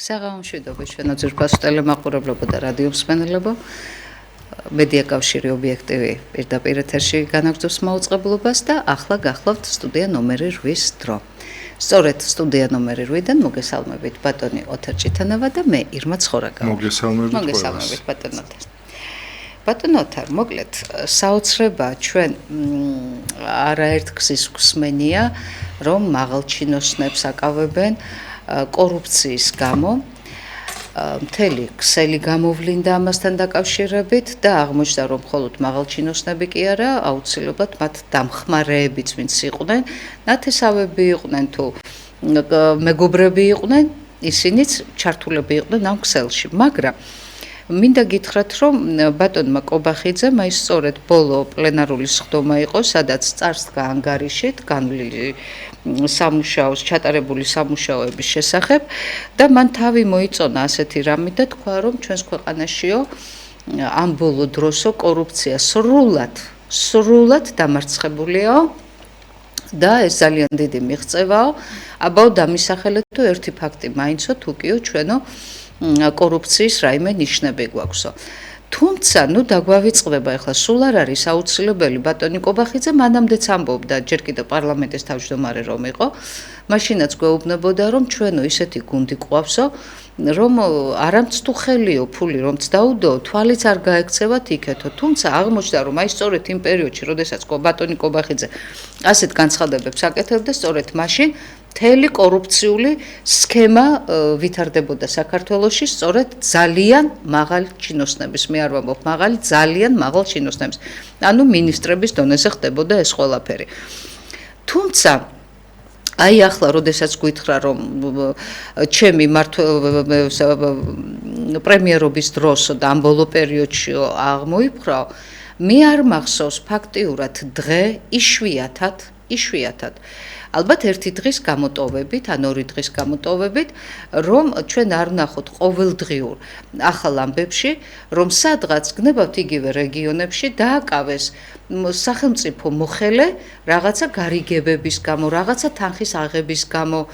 საღამომშვიდობა ჩვენო ძვირფასო ტელემაყურებლებო და რადიო მსმენელებო. მედია კავშირი ობიექტივი პირდაპირ ეთერში განაგრძობს მაუწყებლობას და ახლა გახლავთ სტუდია ნომერი 8-ის დრო. სწორედ სტუდია ნომერი 8-დან მოგესალმებით ბატონი ოთარ ჭიტანავა და მე ირმა ცხორაკავა. მოგესალმებით ბატონ ოთარ. ბატონ ოთარ, მოკლედ საოცრება ჩვენ არაერთ გზის გვსმენია, რომ მაღალჩინოსნებს აკავებენ კორუფციის გამო. მთელი ქსელი გამოვლინდა ამასთან დაკავშირებით და აღმოჩნდა, რომ მხოლოდ მაღალჩინოსნები კი არა, აუცილებლად მათ დამხმარეებიც ვინც იყვნენ, ნათესავები იყვნენ თუ მეგობრები იყვნენ, ისინიც ჩართულები იყვნენ ამ ქსელში. მაგრამ მინდა გითხრათ, რომ ბატონმა კობახიძემ აი სწორედ ბოლო პლენარული სხდომა იყო, სადაც წარსდგა ანგარიშით განვლილი სამუშაოს, ჩატარებული სამუშაოების შესახებ და მან თავი მოიწონა ასეთი რამით და თქვა, რომ ჩვენს ქვეყანაშიო ამ ბოლო დროსო კორუფცია სრულად დამარცხებულიაო და ეს ძალიან დიდი მიღწევაო. აბაო დამისახელეთ თუ ერთი ფაქტი მაინცო თუკიო ჩვენო კორუფციის რაიმე ნიშნები გვაქვსო. თუმცა, დაგვავიწყდება ახლა სულ არ არის აუცილებელი ბატონი კობახიძე მანამდეც ამბობდა, ჯერ კიდევ პარლამენტის თავმჯდომარე რომ იყო, მაშინაც გვეუბნებოდა, რომ ჩვენო ისეთი გუნდი ყავსო, რომ არამც თუ ხელიო ფული რომც დაუდო, თვალიც არ გაექცევათ იქეთო. თუმცა აღმოჩნდა, რომ აი სწორედ იმ პერიოდში, როდესაც ბატონი კობახიძე ასეთ განცხადებებს აკეთებდა, სწორედ მაშინ მთელი კორუფციული სქემა ვითარდებოდა საქართველოში, სწორედ ძალიან მაღალ ჩინოსნების, მე არ ვამბობ მაღალი, ძალიან მაღალ ჩინოსნების. ანუ მინისტრების დონეზე ხდებოდა ეს ყველაფერი. თუმცა აი ახლა, როდესაც გითხრა, რომ ჩემი პრემიერობის დროს და ამ ბოლო პერიოდში აღმოიფხრავ, მე არ მახსოვს ფაქტიურად დღე იშვიათად ალბათ ერთი დღის გამოტოვებით, ან ორი დღის გამოტოვებით, რომ ჩვენ არ ვნახოთ ყოველდღიურ ახალ ამბებში, რომ სადღაც გნებავთ იგივე რეგიონებში დააკავეს სახელმწიფო მოხელე რაღაცა გარიგებების გამო, რაღაცა თანხის აღების გამო.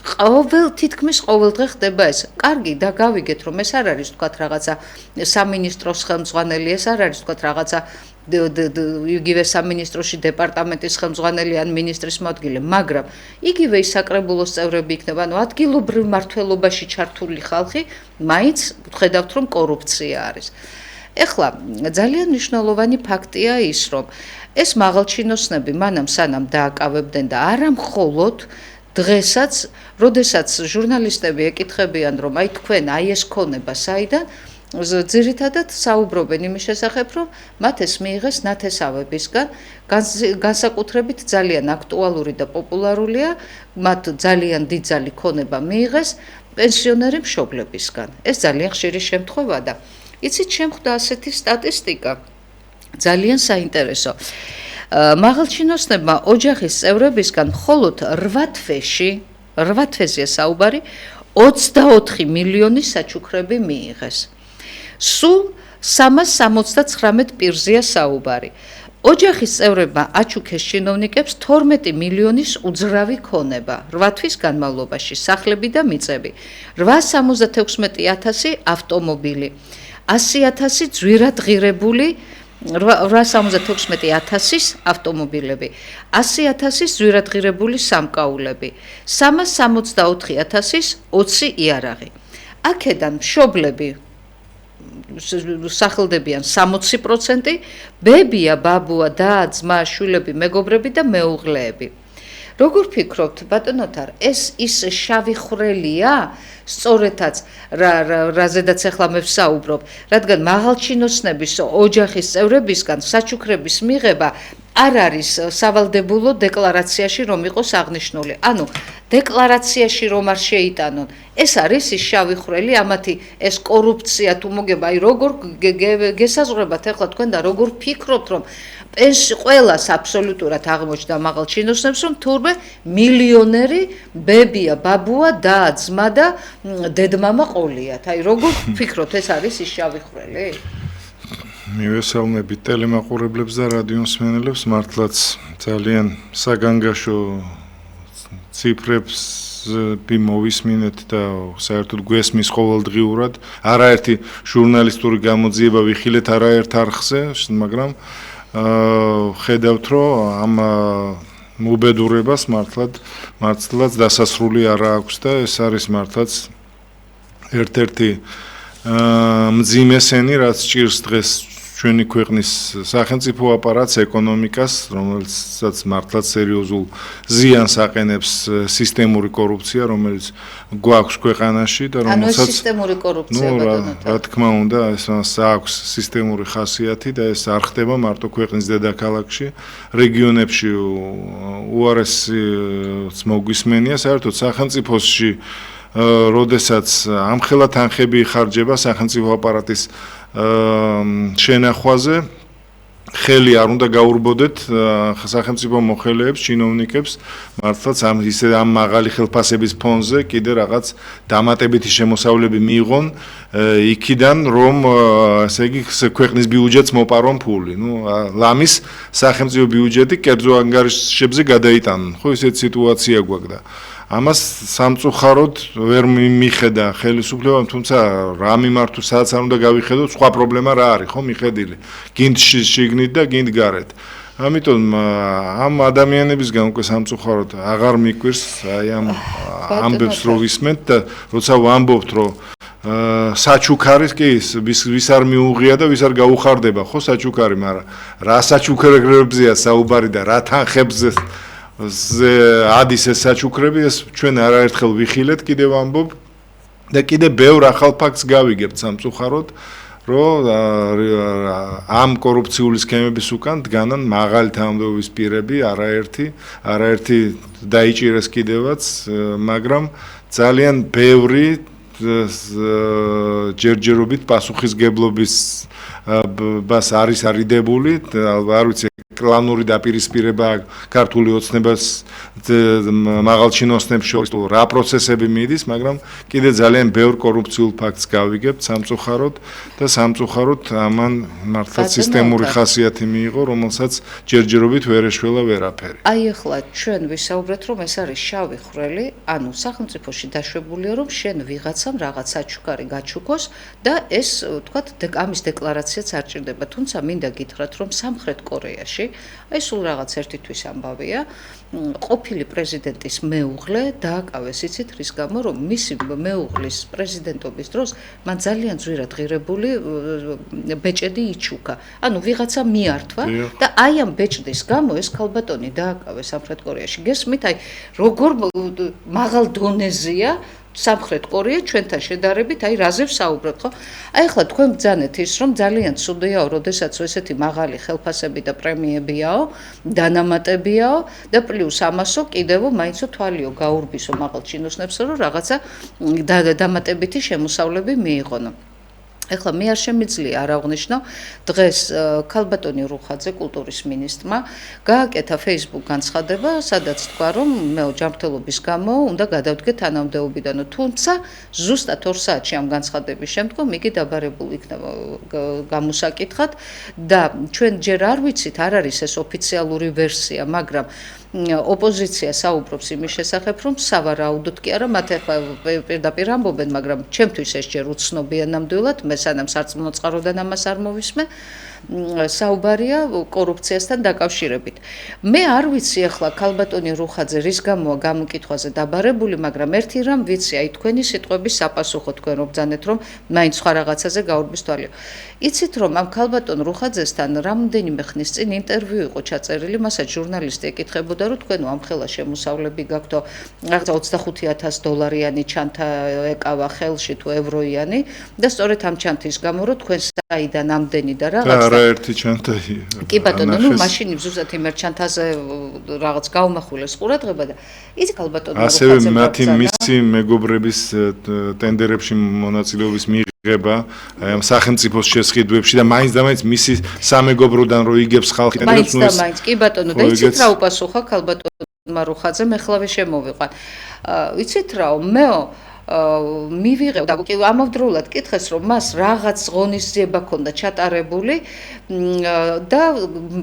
თითქმის ყოველ დღე ხდება ეს. კარგი, და გავიგეთ, რომ ეს არ არის თქვათ რაღაცა სამინისტროს ხელმძღვანელი, ეს არ არის თქვათ რაღაცა იგივე სამინისტროში დეპარტამენტის ხელმძღვანელი ან მინისტრის მოადგილე, მაგრამ იგივე საკრებულოს წევრები იქნება, ანუ ადგილობრივ მმართველობაში ჩართული ხალხი, მაინც ხედავთ, რომ კორუფცია არის. ეხლა ძალიან მნიშვნელოვანი ფაქტია ის, რომ ეს მაღალჩინოსნები მანამ სანამ დააკავებდნენ და არა მხოლოდ დღესაც, როდესაც ჟურნალისტები ეკითხებიან, რომ აი თქვენ აი ეს ქონება საიდან, ძირითადად საუბრობენ იმის შესახებ, რომ მათ ეს მიიღეს ნათესავებისგან, განსაკუთრებით ძალიან აქტუალური და პოპულარულია, მათ ძალიან დიდძალი ქონება მიიღეს პენსიონერი მშობლებისგან. ეს ძალიან ხშირი შემთხვევა და იცით, შემხვდა ასეთი სტატისტიკა, ძალიან საინტერესო. მაღალჩინოსნებმა ოჯახის წევრებისგან მხოლოდ 8 თვეშია საუბარი 24 მილიონი საჩუქრები მიიღეს. სულ 379 პირზეა საუბარი. ოჯახის წევრებმა აჩუქეს ჩინოვნიკებს 12 მილიონის უძრავი ქონება 8 თვის განმავლობაში, სახლები და მიწები, 876,000 ავტომობილი, 100,000 ძვირად ღირებული 876,000 ავტომობილები, 100,000 ძვირად ღირებული სამკაულები, 364,000 20 იარაღი. აქედან მშობლები სახელდებიან 60%, ბებია, ბაბუა, და, ძმა, შვილები, მეგობრები და მეუღლეები. როგორ ფიქრობთ, ბატონ ოთარ, ეს ის შავი ხვრელია, სწორედაც რაზედაც ახლა მე ვსაუბრობ, რადგან მაღალჩინოსნების ოჯახის წევრებისგან საჩუქრების მიღება არ არის სავალდებულო დეკლარაციაში რომ იყოს აღნიშნული. ანუ დეკლარაციაში რომ არ შეიტანონ, ეს არის ის შავი ხვრელი, ამათი ეს კორუფცია თუ მოგება, აი როგორ გესაზღვრებათ ახლა თქვენ და როგორ ფიქრობთ, რომ ყველას აბსოლუტურად აღმოჩნდა მაღალჩინოსნებს, რომ თურმე მილიონერი ბებია, ბაბუა, და, ძმა და დედმამა ყოლიათ. აი როგორ ფიქრობთ, ეს არის ის შავი ხვრელი? მივესალმებით ტელემაყურებლებს და რადიო მსმენელებს, მართლაც ძალიან საგანგაშო ციფრებს მოვისმინეთ და საერთოდ გვესმის ყოველდღიურად. არაერთი ჟურნალისტური გამოძიება ვიხილეთ არაერთ არხზე, მაგრამ ხედავთ, რომ ამ მობედურებას მართლაც დასასრული არ აქვს და ეს არის მართლაც ერთ-ერთი მძიმესენი, რაც ჭირს დღეს ჩვენი ქვეყნის სახელმწიფო აპარატს, ეკონომიკას, რომელსაც მართლაც სერიოზულ ზიანს აყენებს სისტემური კორუფცია, რომელიც გვაქვს ქვეყანაში და რომელსაც სისტემური კორუფცია ბატონო. რა თქმა უნდა, ეს აქვს სისტემური ხასიათი და ეს არ ხდება მარტო ქვეყნის დედაქალაქში, რეგიონებში უარესიც მოგვისმენია, საერთოდ სახელმწიფოში როდესაც ამხელა თანხები იხარჯება სახელმწიფო აპარატის შენახვაზე, ხელი არ უნდა გაურბოდეთ სახელმწიფო მოხელეებს, чиновникებს, მართლაც ამ მაღალი ხელფასების ფონზე კიდე რაღაც დამატებითი შემოსავლები მიიღონ იქიდან, რომ ესე იგი ქვეყნის ბიუჯეტს მოპარონ ფული. ლამის სახელმწიფო ბიუჯეტი კერძო ანგარიშებზე გადაიტანონ. ხო, ესეთი სიტუაცია გვაქვს და ამას სამწუხაროდ ვერ მიხედა ხელისუფლებამ, თუმცა რა მიმართო, სადაც არ უნდა გავიხედოთ, სხვა პრობლემა რა არის, ხო, მიხედილი. გინდ შიგნით და გინდ გარეთ. ამიტომ ამ ადამიანებისგან უკვე სამწუხაროდ აღარ მიკვირს აი ამ ამბებს რო ვისმენთ და როცა ვამბობთ, რომ საჩუქარის კი ვის არ მიუღია და ვის არ გაუხარდება, ხო, საჩუქარი, მაგრამ რა საჩუქრებზეა საუბარი და რა თანხებზე ადის ეს საჩუქრები, ეს ჩვენ არაერთხელ ვიხილეთ, კიდევ ვამბობ და კიდე ბევრ ახალ ფაქტს გავიგებთ სამწუხაროდ, რომ ამ კორუფციული სქემების უკან დგანან მაღალი თანამდებობის პირები, არაერთი დაიჭირეს კიდევაც, მაგრამ ძალიან ბევრი ჯერჯერობით პასუხისგებლობის ბას არის არიდებული, არ ვიცი, კლანური დაპირისპირება ქართული ოცნებას მაღალჩინოსნებს შორის რა პროცესები მიდის, მაგრამ კიდე ძალიან ბევრ კორუფციულ ფაქტს გავიგებთ სამწუხაროდ და სამწუხაროდ ამან მართლაც სისტემური ხასიათი მიიღო, რომელსაც ჯერჯერობით ვერ ეშველა ვერაფერი. აი ახლა ჩვენ ვისაუბრეთ, რომ ეს არის შავი ხვრელი, ანუ სახელმწიფოში დაშვებულია, რომ შენ ვიღაცამ რაღაც საჩუქარი გაჩუქოს და ეს თქვათ ამის დეკლარაციაც არ ჭირდება, თუმცა მინდა გითხრათ, რომ სამხრეთ კორეაში აი სულ რაღაც ერთი თვის ამბავია, ყოფილი პრეზიდენტის მეუღლე დააკავეს, იცით რის გამო, რომ მისი მეუღლის პრეზიდენტობის დროს მან ძალიან ძვირად ღირებული ბეჭედი იჩუქა. ანუ ვიღაცა მიართვა და აი ამ ბეჭდის გამო ეს ქალბატონი დააკავეს სამხრეთ კორეაში. გესმით, აი როგორ მაღალ დონეზეა სამხრეთ კორეა ჩვენთან შედარებით, აი რაზე ვსაუბრობთ, ხო? აი ახლა თქვენ ბძანეთ ის, რომ ძალიან ცუდიაო, როდესაც ესეთი მაღალი ხელფასები და პრემიებიაო, დანამატებიაო და პლუს ამასო კიდევ მაინცო თვალიო გაურბისო მაღალჩინოსნებსო, რომ რაღაცა დამატებითი შემოსავლები მიიღონო. ეხლა მე არ შემიძლია არ აღვნიშნო, დღეს ქალბატონი რუხაძე კულტურის მინისტრმა გააკეთა Facebook განცხადება, სადაც თქვა, რომ მე ჯანმრთელობის გამო უნდა გადავდგე თანამდებობიდან, თუმცა ზუსტად 2 საათში ამ განცხადების შემდგომ იგი დაბარებულ იქნება გამოსაკითხად და ჩვენ ჯერ არ ვიცით, არ არის ეს ოფიციალური ვერსია, მაგრამ ოპოზიცია საუბრობს იმის შესახებ, რომ სავარაუდოდ კი არა, მათ ახლა პირდაპირ ამბობენ, მაგრამ ჩემთვის ეს ჯერ უცნობია ნამდვილად, მე სანამ სარწმუნოწყაროდან ამას არ მოვისმე, საუბარია კორუფციასთან დაკავშირებით. მე არ ვიცი ახლა ქალბატონი რუხაძე რის გამოა გამოკითხვაზე დაბარებული, მაგრამ ერთი რამ ვიცი, აი თქვენი სიტყვების საპასუხო თქვენ რო ბძანეთ, რომ მაინც სხვა რაღაცაზე გაურბის თვალიო. იცით რომ ამ ქალბატონ რუხაძესთან რამდენიმე ხნის წინ ინტერვიუ იყო ჩაწერილი, მასაც ჟურნალისტი ეკითხებოდა, რომ თქვენ ამხელა შემოსავლები გაქვთ, რაღაცა $25,000 ჩანთა ეკავა ხელში თუ ევროიანი და სწორედ ამ ჩანთის გამო რომ თქვენ საიდან ამდენი და რაღაცა არაერთი ჩანთა. კი ბატონო, ნუ მაშინ ზუსტად იმ ერთ ჩანთაზე რაღაც გაუმახვილეს ყურადღება და ის ქალბატონი ასევე მათი მისი მეგობრების ტენდერებში მონაწილეობის მიღება ამ სახელმწიფოს შესყიდვებში და მაინც და მაინც მისი სამეგობროდან რო იგებს ხალხი ტენდერებს, მაინც და მაინც კი ბატონო და იცით რა უპასუხა ქალბატონმა რუხაძემ, ეხლავე შემოვიყვან. იცით რა, მეო მივიღებ და ამავდროულად კითხეს რომ მას რაღაც ღონისძიება ჰქონდა ჩატარებული და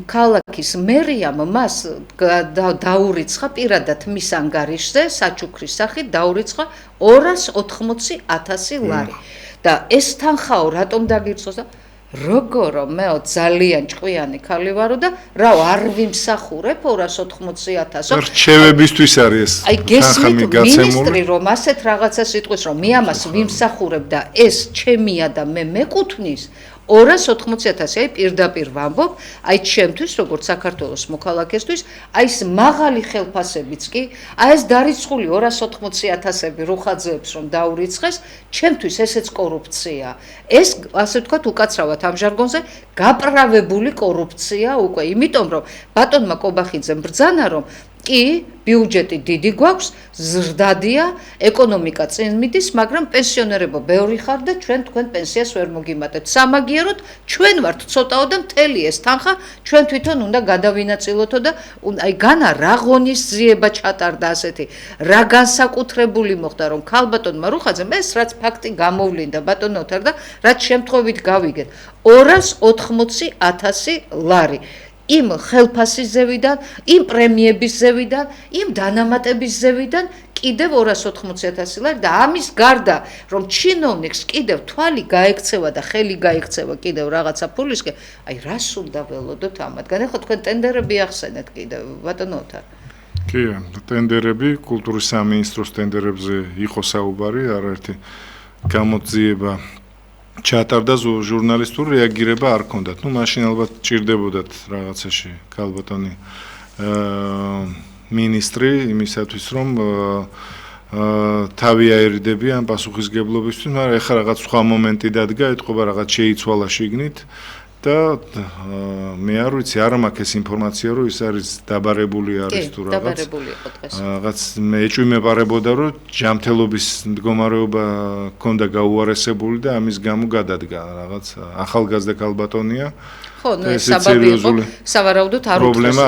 ქალაქის მერიამ მას დაურიცხა პირადად მის ანგარიშზე საჩუქრის სახით დაურიცხა 280,000 ლარი და ეს თანხაო რატომ დაგირწოს და როგორო მეო ძალიან ჭკვიანი ქალი ვარო და რა არ ვიმსახურებ 280,000-ო რჩევებისთვის არის ეს აი გესმით მინისტრი რომ ასეთ რაღაცას იტყვის რომ მე ამას ვიმსახურებ და ეს ჩემია და მე მეკუთვნის 280,000 აი პირდაპირ ვამბობ აი ჩემთვის როგორც საქართველოს მოქალაქესთვის აი ეს მაღალი ხელფასებიც კი აი ეს დარიცხული 280,000 რუხაძეებს რომ დაურიცხეს ჩემთვის ესეც კორუფცია ეს ასე ვთქვათ უკაცრავად ამ ჟარგონზე გაправებული კორუფცია უკვე იმიტომ რომ ბატონმა კობახიძემ ბრძანა რომ კი ბიუჯეტი დიდი გვაქვს ზრდადია ეკონომიკა წინ მიდის მაგრამ პენსიონერებო ბევრი ხარ და ჩვენ თქვენ პენსიას ვერ მოგიმატებთ სამაგიეროდ ჩვენ ვართ ცოტაო და მთელი ეს თანხა ჩვენ თვითონ უნდა გადავინაწილოთო და აი განა რა ღონისძიება ჩატარდა ასეთი რა განსაკუთრებული მოხდა რომ ქალბატონმა რუხაძემ ეს რაც ფაქტი გამოვლინდა ბატონ ოთარ და რაც შემთხვევით გავიგეთ 280,000 ლარი იმ ხელფასის ზევიდან, იმ პრემიების ზევიდან, იმ დანამატების ზევიდან კიდევ 280,000 ლარი და ამის გარდა რომ ჩინოვნიკს კიდევ თვალი გაექცევა და ხელი გაექცევა კიდევ რაღაცა ფულისკენ, აი რას უნდა ველოდოთ ამათგან? ეხლა თქვენ ტენდერები ახსენეთ კიდევ ბატონო ოთარ. კი, ტენდერები, კულტურის სამინისტროს ტენდერებზე იყო საუბარი, არაერთი გამოძიება ჩატარდა ჟურნალისტური რეაგირება არ ჰქონდათ. ნუ მაშინ ალბათ ჭირდებოდათ რაღაცაში ქალბატონი მინისტრი იმისათვის რომ თავი აერიდებიან პასუხისგებლობისთვის, მაგრამ ეხლა რაღაც სხვა მომენტი დადგა, ეთყობა რაღაც შეიცვალა შიგნით და მე არ ვიცი, არ მაქვს ეს ინფორმაცია, რომ ის არის დაბარებული არის თუ რაღაც. დაბარებული იყო დღეს. რაღაც მე ეჭვმეპარებოდა, რომ ჯანმრთელობის მდგომარეობა ჰქონდა გაუარესებული და ამის გამო გადადგა რაღაც ახალგაზრდა ქალბატონია. ხო, ნუ ეს საბაბი იყო, სავარაუდოდ არ უთხრეს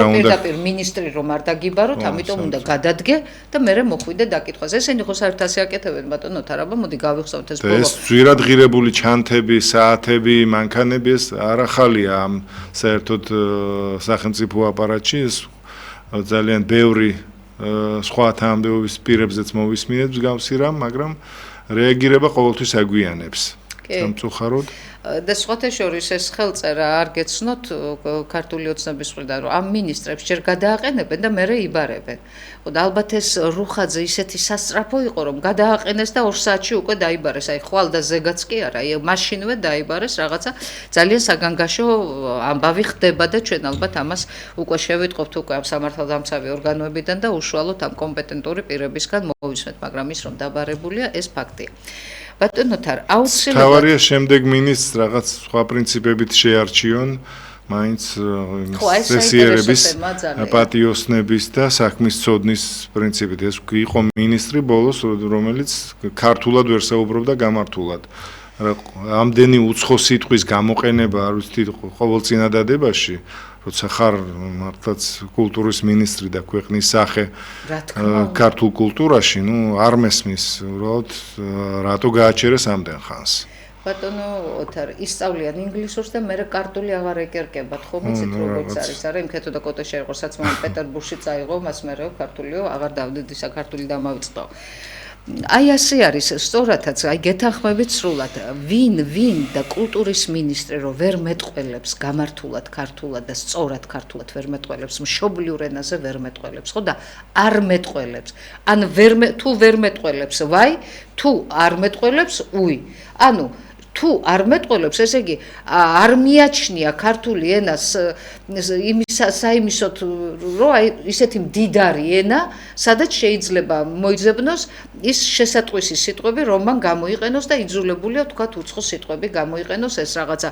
პირდაპირ მინისტრი რომ არ დაგიბაროთ, ამიტომ უნდა გადადგე და მერე მოხვიდე დაკითხვაზე. ესენი ხო საერთოდ ასე აკეთებენ ბატონო ოთარაბა, მოდი გავიხსოვთ ეს ბოლო. ეს ძვირად ღირებული ჩანთები, საათები, მანქანები ეს არ ახალია ამ საერთოდ სახელმწიფო აპარატში, ეს ძალიან ბევრი სხვა თანამდებობის პირებზეც მოვისმინეთ მსგავსი რამ, მაგრამ რეაგირება ყოველთვის აგვიანებს. სამწუხაროდ და სხვათა შორის ეს ხელწერა არ გეცნოთ ქართული ოცნების მხრიდან რომ ამ მინისტრებს ჯერ გადააყენებენ და მერე იბარებენ. ხო და ალბათ ეს რუხაძე ისეთი სასწრაფო იყო რომ გადააყენეს და 2 საათში უკვე დაიბარეს. აი ხვალ და ზეგაც კი არა, აი მაშინვე დაიბარეს რაღაცა ძალიან საგანგაშო ამბავი ხდება და ჩვენ ალბათ ამას უკვე შევიტყობთ უკვე ამ სამართალდამცავი ორგანოებიდან და უშუალოდ ამ კომპეტენტური პირებისგან მოვისმენთ, მაგრამ ის რომ დაბარებულია ეს ფაქტია. ბატონო თარ აუცილებლად თავარია შემდეგ მინისტრს რაღაც სხვა პრინციპებით შეარჩიონ მაინც სესიერების პატიოსნების და საქმის ცოდნის პრინციპით ეს იყო მინისტრი ბოლოს რომელიც ქართულად ვერ საუბრობდა გამართულად ამდენი უცხო სიტყვის გამოყენება არ ვიცით ყოველ წინადადებაში როცა ხარ მართლაც კულტურის მინისტრი და ქვეყნის სახე ქართულ კულტურაში, ნუ არ მესმის, უბრალოდ რატო გააჩერეს ამდენ ხანს. ბატონო ოთარ, ისწავლიან ინგლისურს და მერე კარტული აღარ ეკერკებათ, ხო მიცით როგორც არის, არა იმქეთო და კოტეშა იყო, რაც მან პეტერბურგში წაიღო, მას მერე ქართულიო აღარ დავდედი საქართველოს დამავიწყო. აი ასე არის სწორადაც აი გეთანხმებით სრულად ვინ და კულტურის მინისტრი რომ ვერ მეტყველებს გამართულად ქართულად და სწორად ქართულად ვერ მეტყველებს მშობლიურ ენაზე ვერ მეტყველებს ხო და არ მეტყველებს ან თუ ვერ მეტყველებს ვაი თუ არ მეტყველებს უი ანუ თუ არ მეტყველებს ესე იგი არ მიაჩნია ქართული ენას იმის საიმისოთ რომ აი ისეთი მდიდარი ენა სადაც შეიძლება მოიძებნოს ის შესატყვისი სიტყვები რომ მან გამოიყენოს და იძულებულია თქვათ უცხო სიტყვები გამოიყენოს ეს რაღაცა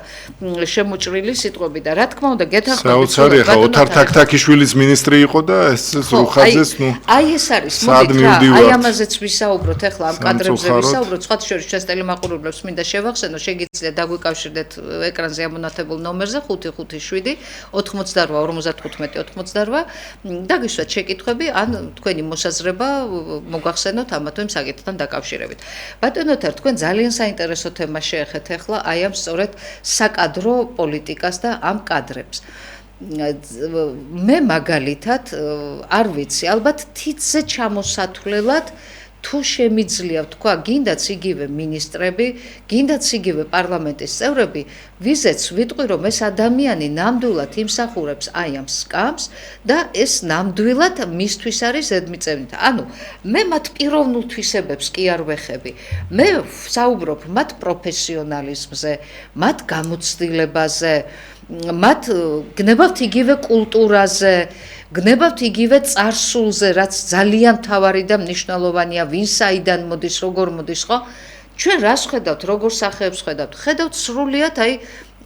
შემოჭრილი სიტყვები და რა თქმა უნდა გეთანხმებით საოცარი ხა ოთარ თაქთაქიშვილის მინისტრი იყო და ეს რუხაძეს ნუ აი ეს არის მოდი აი ამაზეც ვისაუბროთ ახლა ამ კადრებზე ვისაუბროთ სხვა შორის ჩვენს ტელემაყურებლებს მინდა შევახსენო შეგიძლიათ დაგვიკავშირდეთ ეკრანზე ამონათებულ ნომერზე 557 88-55 დაგისვათ შეკითხვები ან თქვენი მოსაზრება მოგახსენოთ ამა თუ იმ საკითხთან დაკავშირებით. ბატონოთარ, თქვენ ძალიან საინტერესო თემას შეეხეთ ახლა აი ამ სწორედ საკადრო პოლიტიკას და ამ კადრებს. მე მაგალითად არ ვიცი, ალბათ თითზე ჩამოსათვლელად თუ შემიძლია თქვა, გინდაც იგივე მინისტრები, გინდაც იგივე პარლამენტის წევრები, ვიზეც ვიტყვი, რომ ეს ადამიანი ნამდვილად იმსახურებს აი ამ სკამს და ეს ნამდვილად მისთვის არის ზედმიწევნით. ანუ მე მათ პიროვნულ თვისებებს კი არ ვეხები. მე საუბრობ მათ პროფესიონალიზმზე, მათ გამოცდილებაზე, მათ გნებავთ იგივე კულტურაზე, გნებავთ იგივე წარსულზე, რაც ძალიან მთავარი და მნიშვნელოვანია, ვინ საიდან მოდის, როგორ მოდის, ხო? ჩვენ რას ხედავთ, როგორ სახეებს ხედავთ? ხედავთ სრულიად, აი,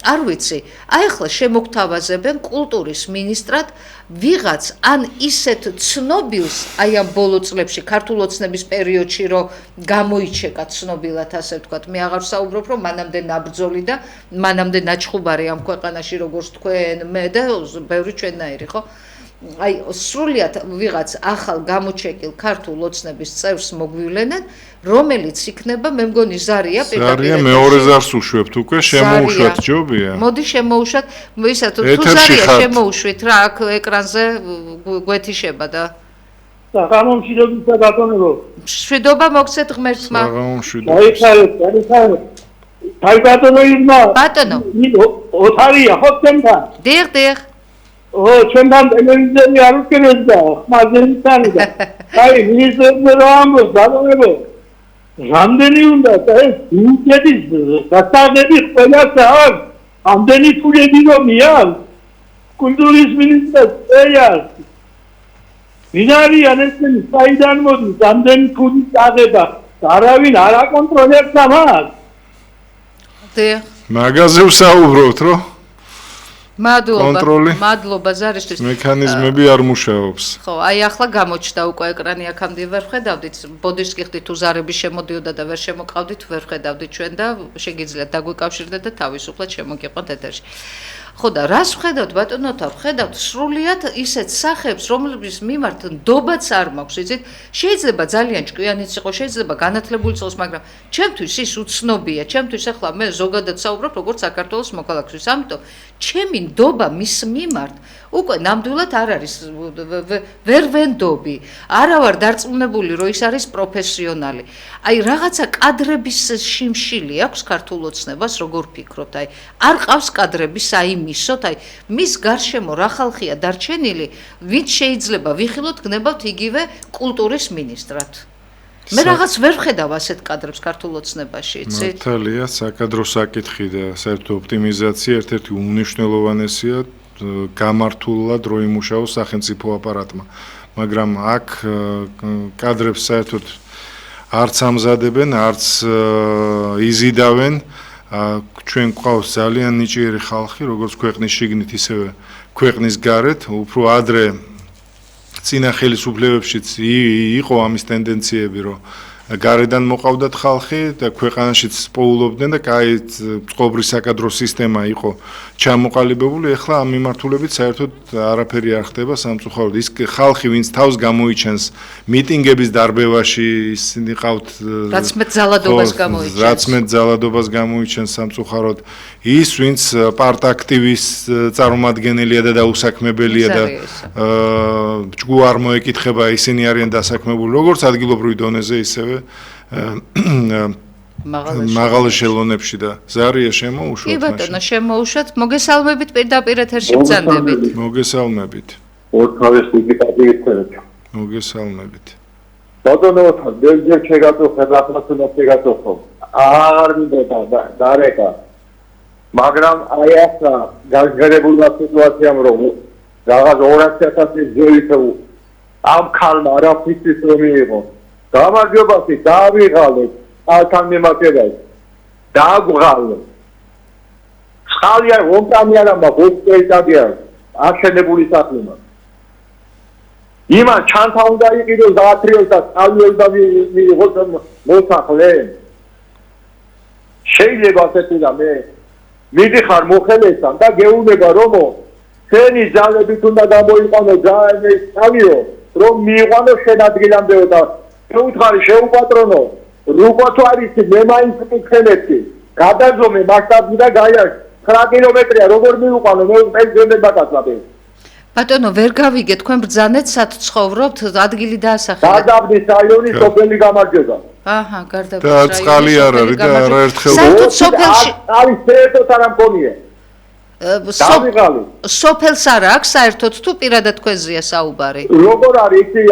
არ ვიცი. აი ახლა შემოგთავაზებენ კულტურის მინისტრად ვიღაც ან ისეთ ცნობილს, აი ამ ბოლო წლებში ქართულ ოცნების პერიოდში, რომ გამოიჩეკა ცნობილად, ასე ვთქვათ, მე აღარ ვსაუბრობ, რომ მანამდე ნაბრძოლი და მანამდე ნაჩხუბარი ამ ქვეყანაში, როგორც თქვენ, მე და ბევრი ჩვენნაირი, ხო? აი სრულიად ვიღაც ახალ გამოჩეკილ ქართულ ოცნების წევრს მოგვივლენენ, რომელიც იქნება, მე მგონი ზარია ზარია მეორე ზარს უშვებთ უკვე, შემოუშვათ ჯობია. მოდი შემოუშვათ, ისა თუ ზარია შემოუშვით რა, აქ ეკრანზე გვეთიშება და საღამომშვიდობისა ბატონო. მშვიდობა მოგცეთ ღმერთმა. გაიხარეთ. აი ბატონო ირმა. ბატონო. ოთარია ხო თქვენთან? დიახ. ჩვენთან ტელევიზორი არ უყურებდა, ხმაზე და აი მინისტრები რა ამბობს, ბატონებო. რამდენი უნდა ეს ბიუჯეტის გასაღები ყველას აქვს, ამდენი ფულები რომ მიარ, კულტურის მინისტრს ეას. ვინ არიან ესენი, საიდან მოდის, ამდენი ფულის აღება, არავინ არ აკონტროლებს ამას. დიახ. მაგაზე ვსაუბრობთ, რომ მადლობა ზარისთვის. მექანიზმები არ მუშაობს. ხო, აი ახლა გამოჩნდა უკვე ეკრანი აქამდე ვერ ხედავდით, ბოდიშს გიხდით უზარები შემოდიოდა და ვერ შემოყავდით, ვერ ხედავდით ჩვენ და შეგიძლიათ დაგვიკავშირდეთ და თავისუფლად შემოგიყვანთ ეთერში. ხო და რას ვხედავთ ბატონოთა, ვხედავთ სრულიად ისეთ სახეებს, რომლებიც მიმართ ნდობაც არ მაქვს, იცით? შეიძლება ძალიან ჭკვიანიც იყოს, შეიძლება განათლებულიც იყოს, მაგრამ ჩემთვის ის უცნობია, ჩემთვის ახლა მე ზოგადად საუბრობ როგორც საქართველოს მოქალაქისთვის, ამიტომ ჩემი ნდობა მის მიმართ უკვე ნამდვილად არ არის ვერ ვენდობი, არა ვარ დარწმუნებული, რომ ის არის პროფესიონალი. აი რაღაცა კადრების შიმშილი აქვს ქართულ ოცნებას, როგორ ფიქრობთ? აი არ ყავს კადრები საიმისოთ, აი მის გარშემო რა ხალხია დარჩენილი, ვინც შეიძლება ვიხილოთ გნებავთ იგივე კულტურის მინისტრად. მე რაღაც ვერ ვხედავ ასეთ კადრებს ქართულ ოცნებაში, იცით? მართალია, საკადრო საკითხი და საერთო ოპტიმიზაცია ერთ-ერთი უმნიშვნელოვანესია გამართულად რო იმუშაოს სახელმწიფო აპარატმა. მაგრამ აქ კადრებს საერთოდ არც ამზადებენ, არც იზიდავენ. ჩვენ გვყავს ძალიან ნიჭიერი ხალხი, როგორც ქვეყნის შიგნით, ისევე ქვეყნის გარეთ, უფრო ადრე წინა ხელისუფლებებშიც იყო ამის ტენდენციები, რომ გარედან მოყავდათ ხალხი და ქვეყანაშიც პოულობდნენ და კაი წყობრი საკადრო სისტემა იყო ჩამოყალიბებული. ეხლა ამ მიმართულებით საერთოდ არაფერი არ ხდება სამწუხაროდ. ის ხალხი, ვინც თავს გამოიჩენს მიტინგების დარბევაში, ისინი ყავთ რაც მეტ ძალადობას გამოიჩენს სამწუხაროდ. ის, ვინც პარტაქტივის წარმომადგენელია და დაუსაქმებელია და ჯგუ არ მოეკითხება, ისინი არიან დასაქმებული როგორც ადგილობრივ დონეზე, ისევე მაღალ ешელონებში და ზარია შემოუშვათ. კი ბატონო, შემოუშვათ. მოგესალმებით პირდაპირ ეთერში ბრძანდებით. მოგესალმებით. ორთავის დიპუტატივით. მოგესალმებით. ბატონო, ძეგლზე შეგაწუხეთ, ახლა შეგაწუხო. არ მინდოდა დარეკა. მაგრამ აი ახლა გაგერებულა სიტუაციამ რომ რაღაც 200,000 ზოით ამ ქალმა არაფრის რომ მიიღო. გამარჯობათი დავიღალეთ ალთან მიმართებაში დაგვღალეთ ხალია ომტანი არა მაგოწეიტადია აღშენებული სახლმა იმან ჩანთა უნდა იყიდოს დაათრიოს და წავიოს და მიიღოს მოსახლე შეიძლება ესეთი და მე მიდიხარ მოხელესთან და გეუბნება რომო Seni ძალებით უნდა გამოიყვანო ძალიან ეს თავიო, რომ მიიყვანო შენ ადგილამდეო და შეუთხარი შეუპატრონო. Რუგო თუ არის მე მაინც მკითხელეთი. გადაძომე მასშტაბი და გაიარეს 9 კილომეტრია როგორ მივიყვანო მე პენსიონერმა გასვლაბე. ბატონო, ვერ გავიგე თქვენ ბრძანეთ სად ცხოვრობთ, ადგილი დაასახელეთ. გადაბდის რაიონის სოფელი გამარჯვება. აჰა, გარდაბნის და წყალი არ არის და არაერთხელ საერთოდ სოფელში არის საერთოდ არ ამგონია. დავიღალი. სოფელს არა აქვს საერთოდ თუ პირადად თქვენზეა საუბარი? როგორ არის ისი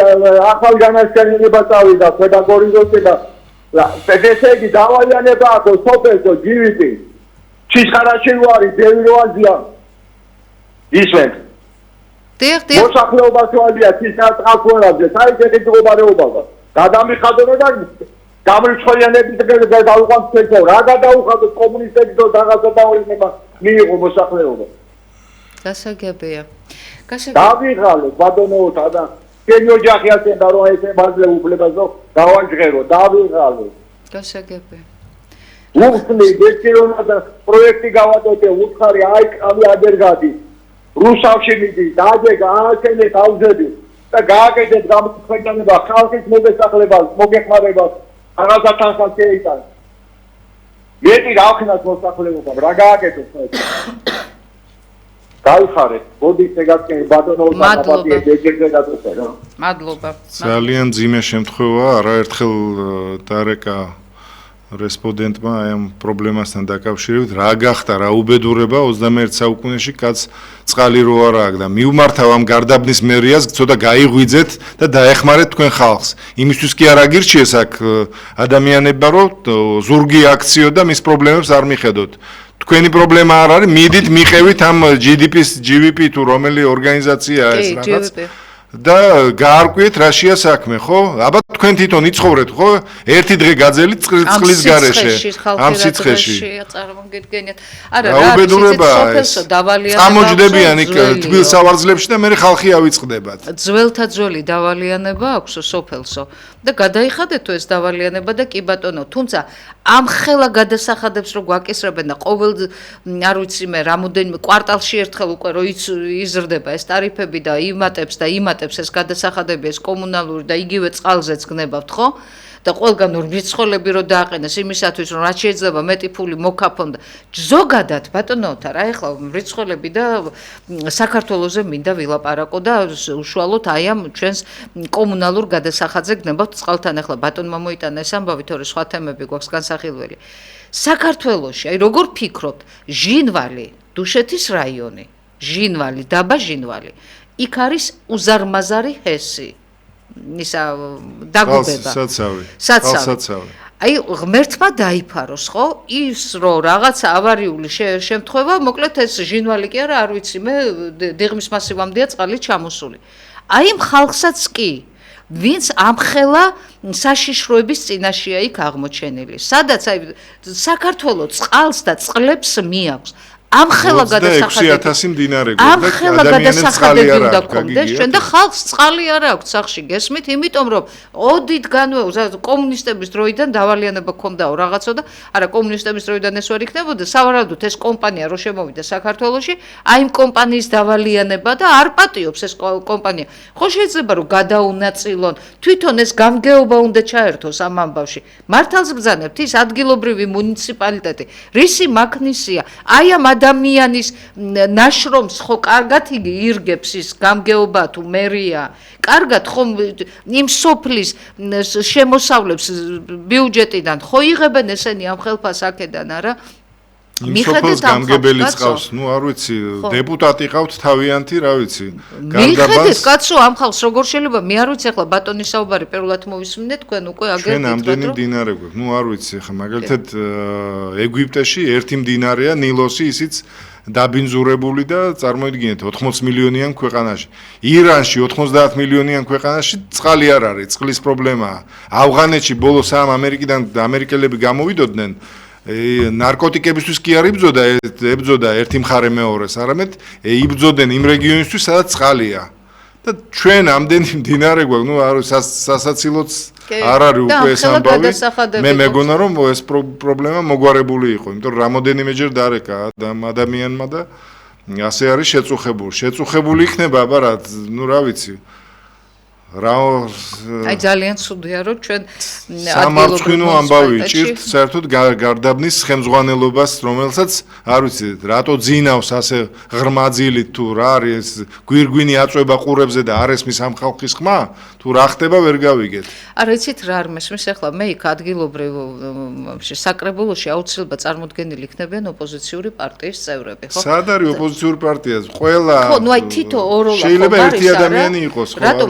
ახალ განაშენება წავიდა პედაგოგიურზე და ესე იგი დავალიანება აქვს სოფელსო ჯივიტი. ჩიხარაში არის დევიროაზია. ისვენ. დიახ. მოსახლეობას ვარია ცისკაცხოვარზე, საერთოდ მდგომარეობა. გადამიხადო და გამრიცხვალიანების დავუყვანთ თეთო. რა გადაუხადოთ კომუნისტები და რაღაცა დავალიანება მიიღო მოსახლეობა. გასაგებია. დავიღალე ბატონოთა და კენი ოჯახი ასენდა რომ ეს მასზე უფლებაზო დავაჟღერო, დავიღალე. გასაგებია. უხსნი გეჭირონა და პროექტი გავადოთ უთხარი აი ყავი ადერგადი. რუსავში მიდი, დააგეგა ააკენე თავზები და გააკეთეთ გამოხმეჭანება ხალხის მოგესახლებას, მოგეხმარებას, რაღაცა თანხას შეიტან. მეტი გავხნათ მოსახლეობამ, რა გააკეთოთ ეს? გაიხარეთ, მოდით ეგაცკენ ბატონოთა პარტია ჯერჯერზე გაწესდა. მადლობა. ძალიან ძიმე შემთხვევაა, არაერთხელ დარეკა რესპონდენტმა აი ამ პრობლემასთან დაკავშირებით, რა გახდა, რა უბედურება 21 საუკუნეში კაც წყალი რო არ აქვს და მივმართავ ამ გარდაბნის მერიას, ცოტა გაიღვიძეთ და დაეხმარეთ თქვენ ხალხს. იმისთვის კი არ აგირჩიეს აქ ადამიანებმა, რომ ზურგი აქციო და მის პრობლემებს არ მიხედოთ. თქვენი პრობლემა არ არის, მიდით მიყევით ამ GVP თუ რომელი ორგანიზაციაა ეს რაღაც. და გაარკვიეთ რაშია საქმე, ხო? აბა თქვენ თვითონ იცხოვრეთ, ხო? ერთი დღე გაძელით წყლის გარეშე, ამ სიცხეში. წარმოგიდგენიათ. არა, რა უბედურებაა ეს? წამოჯდებიან იქ თბილ სავარძლებში და მე ხალხი ავიწყდებათ. ძველთა ძველი დავალიანება აქვს სოფელსო და გადაიხადეთ ეს დავალიანება და კი ბატონო, თუმცა ამ ხელა გადასახადებს რო გვაკისრებენ და ყოველ არ ვიცი მე რამოდენიმე კვარტალში ერთხელ უკვე რო იზრდება ეს ტარიფები და იმატებს ეს გადასახადები ეს კომუნალური და იგივე წყალზეც გნებავთ, ხო? და ყველგან რიცხვები რო დააყენეს იმისათვის რომ რაც შეიძლება მეტი ფული მოკაფონ და ზოგადად ბატონოთა რა ეხლა რიცხვები და საქართველოზე მინდა ვილაპარაკო და უშუალოდ აი ამ ჩვენს კომუნალურ გადასახადზე გნებავთ წყალთან ახლა ბატონმა მოიტანა ეს ამბავი თორე სხვა თემები გვაქვს განსახილველი საქართველოში აი როგორ ფიქრობთ ჟინვალი დუშეთის რაიონი ჟინვალი დაბა ჟინვალი იქ არის უზარმაზარი ჰესი ისა დაგუბება საცავი აი ღმერთმა დაიფაროს ხო ის რომ რაღაცა ავარიული შემთხვევა მოკლედ ეს ჟინვალი კი არა არ ვიცი მე დიღმის მასივამდეა წყალი ჩამოსული აი იმ ხალხსაც კი ვინც ამხელა საშიშროების წინაშეა იქ აღმოჩენილი სადაც აი საქართველოს წყალს და წყლებს მიაქვს ამხელა გადასახადები მდინარე ამხელა გადასახადები უნდა გქონდეს ჩვენ და ხალხს წყალი არ აქვს სახში გესმით იმიტომ რომ ოდითგანვე კომუნისტების დროიდან დავალიანება ქონდაო რაღაცა და არა კომუნისტების დროიდან ეს ვერ იქნებოდა სავარაუდოდ ეს კომპანია რო შემოვიდა საქართველოში აი იმ კომპანიის დავალიანება და არ პატიობს ეს კომპანია ხო შეიძლება რომ გადაუნაწილონ თვითონ ეს გამგეობა უნდა ჩაერთოს ამ ამბავში მართალს ბრძანებთ ის ადგილობრივი მუნიციპალიტეტი რისი მაქნისია აი ამ ადამიანის ნაშრომს ხო კარგად ირგებს ის გამგეობა თუ მერია კარგად ხომ იმ სოფლის შემოსავლებს ბიუჯეტიდან ხო იღებენ ესენი ამ ხელფას აქედან არა მიხედეთ გამგებელი წყავს ნუ არ ვიცი დეპუტატი ყავთ თავიანთი რა ვიცი მიხედეთ კაცო ამ ხალხს როგორ შეიძლება მე არ ვიცი ახლა ბატონის საუბარი პირველად მოვისმინეთ თქვენ უკვე აგერ ჩვენ ამდენი მდინარე გვაქვს ნუ არ ვიცი ახლა მაგალითად ეგვიპტეში ერთი მდინარეა ნილოსი ისიც დაბინძურებული და წარმოიდგინეთ 80 მილიონიან ქვეყანაში ირანში 90 მილიონიან ქვეყანაში წყალი არ არის წყლის პრობლემაა ავღანეთში ბოლოს ამ ამერიკიდან ამერიკელები გამოვიდოდნენ ნარკოტიკებისთვის კი არ ებძოდა ერთი მხარე მეორეს, არამედ იბძოდნენ იმ რეგიონისთვის, სადაც წყალია. და ჩვენ ამდენი მდინარე გვაქვს, ნუ არ სასაცილოც არ არის უკვე ეს ამბავი. მე მეგონა რომ ეს პრობლემა მოგვარებული იყო, იმიტომ რომ რამოდენიმეჯერ დარეკა ადამიანმა და ასე არის შეწუხებული იქნება, აბა რა, ნუ რა ვიცი. აი ძალიან ცუდია რომ ჩვენ სამარცხვინო ამბავი ჭირთ საერთოდ გარდაბნის ხელმძღვანელობას, რომელსაც არ ვიცი, რატო ძინავს ასე ღრმაძილით თუ რა არის გვირგვინი აწვება ყურებზე და არ ესმის ამ ხალხის ხმა, თუ რა ხდება ვერ გავიგეთ. არ იცით რა არ მესმის ახლა მე იქ ადგილობრივ საკრებულოში აუცილებლად წარმოდგენილი იქნებიან ოპოზიციური პარტიის წევრები, ხო? სად არის ოპოზიციური პარტია? ყველა ხო, ნუ აი თითო ოროლა შეიძლება ერთი ადამიანი იყოს, ხო, რატომ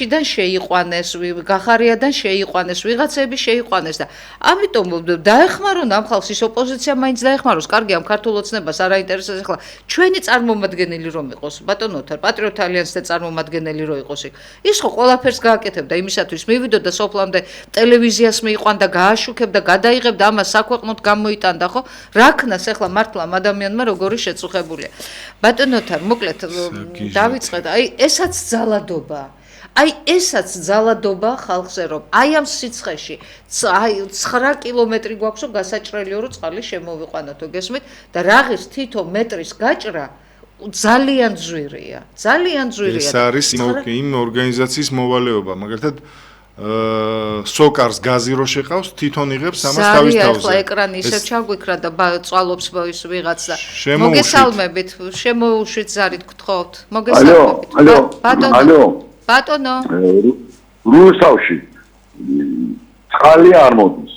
გირჩიდან შეიყვანეს, გახარიადან შეიყვანეს, ვიღაცები შეიყვანეს და ამიტომ დაეხმარონ ამ ხალხს ის ოპოზიცია მაინც დაეხმაროს. კარგი ამ ქართულ ოცნებას არ აინტერესებს ახლა ჩვენი წარმომადგენელი რომ იყოს, ბატონო ოთარ, პატრიოტ ალიანსზე წარმომადგენელი რომ იყოს იქ. ის ხო ყველაფერს გააკეთებდა იმისათვის მივიდოდა სოფლამდე ტელევიზიას მიიყვანდა, გააშუქებდა, გადაიღებდა ამას საქვეყნოდ გამოიტანდა, ხო? რა ქნას ახლა მართლა ამ ადამიანმა როგორი შეწუხებულია. ბატონო ოთარ, მოკლედ დავიწყეთ, აი ესაც ძალადობა. აი ესაც ძალადობა ხალხზე რომ აი ამ სიცხეში აი 9 კილომეტრი გვაქვს რომ გასაჭრელიო რომ წყალი შემოვიყვანათო გესმით და რაღაც თითო მეტრის გაჭრა ძალიან ძვირია ეს არის იმ ორგანიზაციის მოვალეობა მაგალითად სოკარს გაზი რო შეყავს თვითონ იღებს ამას თავის თავზე ახლა ეკრანი ისევ ჩაგვიქრა და წვალობს ის ვიღაც და მოგესალმებით შემოუშვით ზარით გთხოვთ მოგესალმებით ბატონო რუსთავში წყალი არ მოდის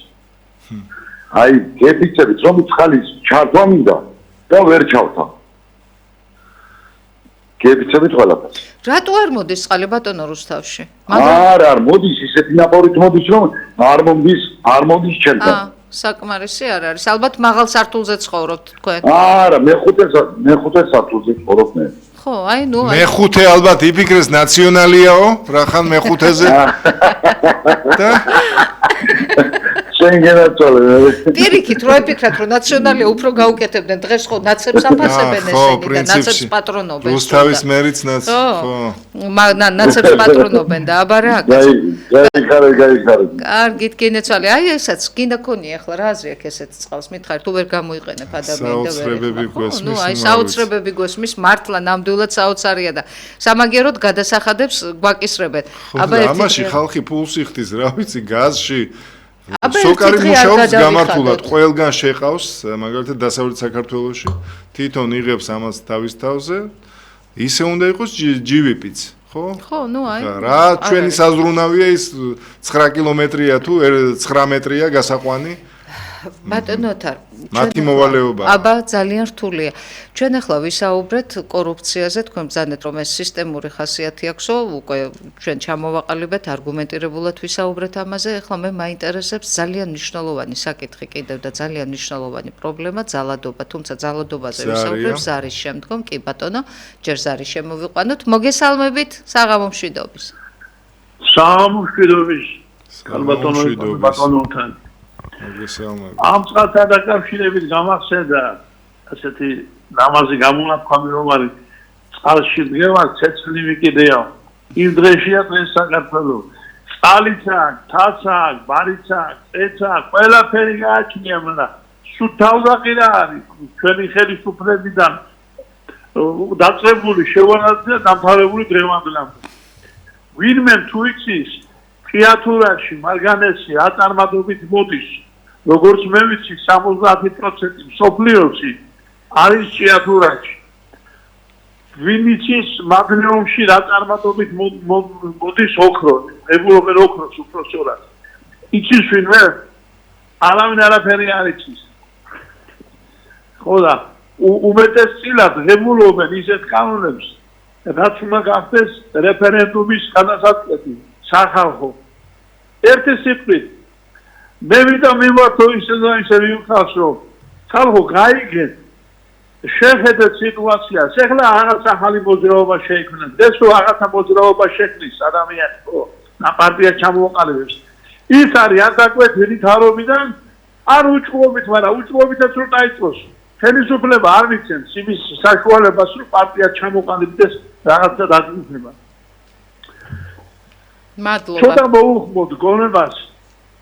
აი გეფიცებით რომ წყალის ჩართვა მინდა და ვერ ჩავთა გეფიცებით ყველაფერს რატო არ მოდის წყალი ბატონო რუსთავში არ მოდის ისეთი ნაპოვნით მოდის რომ არ მოდის ჩემთან საკმარისი არ არის ალბათ მაღალ სართულზე ცხოვრობთ თქვენ არა მე-5 სართულზე ცხოვრობ მე ხო, აი ნუ მე-5 ალბათ იფიქრეს ნაციონალიაო, რახან მე-5-ზე. და პირიქით რო epikrat რომ ნაციონალია უფრო გაუკეთებდნენ დღეს ხო ნაცებს აფასებენ ესენი და ნაცებს პატრონობენ რუსთავის მერიც ხო ნაცებს პატრონობენ და აბა რა გაიხარე კარგით გინეცვალე აი ესაც გინდა ქონია ახლა რა აზრი აქვს ესეთ წყალს მითხარით თუ ვერ გამოიყენებ ადამიანი და ვერ ნუ აი საოცრებები გვესმის მართლა ნამდვილად საოცარია და სამაგიეროდ გადასახადებს გვაკისრებენ აბა ამაში ხალხი ფულს იხდის რა ვიცი გაზში სოკარი მუშაობს გამართულად ყველგან შეყავს მაგალითად დასავლეთ საქართველოში თვითონ იღებს ამას თავის თავზე ისე უნდა იყოს ჯივიპიც ხო ნუ აი რა ჩვენი საზრუნავია ის 9 კილომეტრია თუ 9 მეტრია გასაყვანი ბატონო ოთარ მათი მოვალეობა აბა ძალიან რთულია ჩვენ ახლა ვისაუბრეთ კორუფციაზე თქვენ ბრძანეთ რომ ეს სისტემური ხასიათი აქვსო უკვე ჩვენ ჩამოვაყალიბეთ არგუმენტირებულად ვისაუბრეთ ამაზე ახლა მე მაინტერესებს ძალიან მნიშვნელოვანი საკითხი კიდევ და ძალიან მნიშვნელოვანი პრობლემა ძალადობა თუმცა ძალადობაზე ვისაუბრებ ზარის შემდგომ კი ბატონო ჯერ ზარი შემოვიყვანოთ მოგესალმებით საღამომშვიდობის ბატონოთან ამ წყალთან დაკავშირებით გამახსენდა ასეთი ნამაზი გამონათქვამი რომ არის წყალში დგევა ცეცხლივი კიდეა იმ დღეშია დღეს საქართველოს წყალიც აქვს თაც აქვს ბარიც აქვს წეც აქვს ყველაფერი გააჩნია მაგრამ სულ თავდაყირა არის ჩვენი ხელისუფლებიდან დაწყებული შევანაცვლე და დამთავრებული დღევანდლამდე ვინმე თუ იცის თეატრში მარგანეცი აწარმოებით მოდის როგორც მე ვიცი 70% მსოფლიოში არის თეატრში ვინ იცის მაგნიუმში რა წარმატებით მოდის ოქრო ებულობენ ოქროს უпроსორად იცის ვინმე არავინ არაფერი არ იცის ხო და უმეტესწილად ებულობენ ისეთ კანონებს რაც უნდა გახდეს რეფერენდუმის განასაკუთრებით სახალხო ერთი სიტყვით მე ვიდა მიმართო ისე და ისე ვიხავს რომ ხალხო გაიგეთ შეხედეთ სიტუაციას ეხლა რაღაც ახალი მოძრაობა შეიქმნეს ეს რო რაღაცა მოძრაობა შექმნის ადამიანი ხო და პარტია ჩამოაყალიბებს ის არის ადაკვეთილი თავრობიდან არ უჭყობით მაგრამ უჭყობითაც რო დაიწყოს ხელისუფლება არ მიცემს იმის საშუალებას რომ პარტია ჩამოყალიბდეს რაღაცა დაგინება მადლობა ცოტა მოუხმოთ გონებას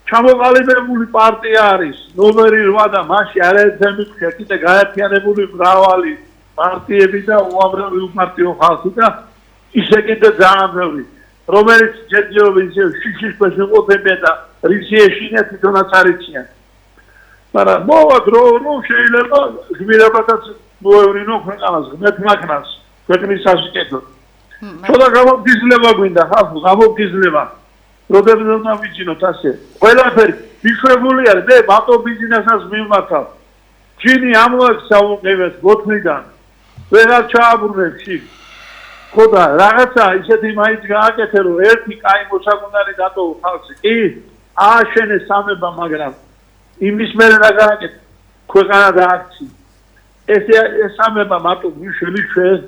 ჩამოყალიბებული პარტია არის ნომერი 8 და მასში არაერთი მიქრე კიდე გაერთიანებული მრავალი პარტიები და უამრავი უპარტიო ხალხი და ისე კიდე ძალიან ბევრი რომელიც ჯერჯერობით შიშის ქვეშ იყოფებიან და რისი ეშინია თვითონაც არ იციან. მაგრამ მოვა დრო შეიძლება გმირებადაც მოევრინო ქვეყანას, ღმერთ მაქნას, ქვეყნის საშიკეთოდ. ცოტა გამოგიზლება გვინდა ხალხო, გამოგიზლება. როდესაც უნდა ვიცინოთ ასე. ყველაფერი მიშვებული არის, მე მარტო ბიზნესას მიმართავ. ჯინი ამოაქსაუყებთ გოთნიდან. ვეღარ ჩააბრუნებში. ხოდა რაღაცა ისეთი მაინც გააკეთე რომ ერთი კაი მოსაგუნარი დატოვო ხალხი. კი, ააშენეს სამება, მაგრამ იმის მერე რა გააკეთე? ქვეყანა დააქცი. ეს სამება მარტო მიშველი ჩვენ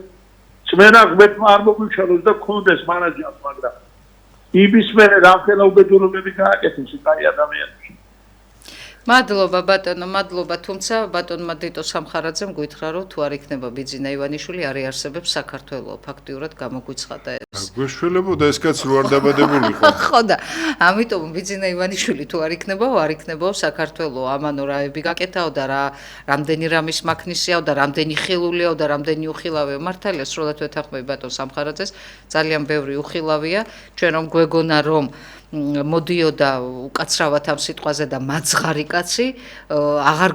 წმენა ღმერთმა არ მოგვიშალოს და გქონდეს მანაჯამს, მაგრამ იმის მერე რამხელა უბედურებები გააკეთეს კაი ადამიანებში. მადლობა ბატონო, მადლობა, თუმცა ბატონმა დიტო სამხარაძემ გითხრა რომ თუ არ იქნება ბიძინა ივანიშვილი არ იარსებებს საქართველო, ფაქტიურად გამოგვიცხადა ეს. გვეშველებოდა ეს კაცი რო არ დაბადებულიყო. ხო და ამიტომ ბიძინა ივანიშვილი თუ არ იქნებაო, არ იქნებაო საქართველო, ამანო რაები გაკეთაო და რამდენი რამის მაქნისიაო და რამდენი ხილულიაო და რამდენი უხილავია. მართალია სრულად ვეთანხმები ბატონ სამხარაძეს, ძალიან ბევრი უხილავია, ჩვენ რომ გვეგონა რომ მოდიოდა უკაცრავად ამ სიტყვაზე და მაძღარი კაცი აღარ